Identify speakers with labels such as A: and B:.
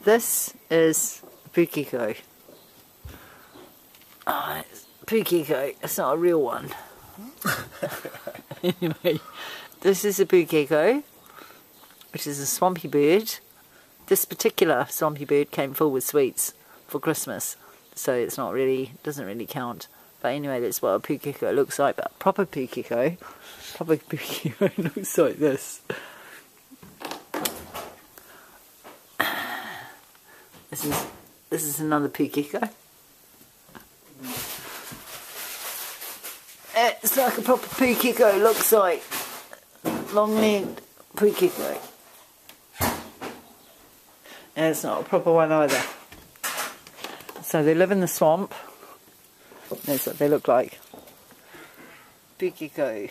A: This is Pukeko. It's Pukeko. It's not a real one. Anyway, this is a Pukeko, which is a swampy bird. This particular swampy bird came full with sweets for Christmas, so it's not really, doesn't really count. But anyway, that's what a Pukeko looks like. But proper Pukeko looks like this. This is another Pukeko. It's like a proper Pukeko looks like. Long-legged Pukeko. And it's not a proper one either. So they live in the swamp. That's what they look like. Pukeko.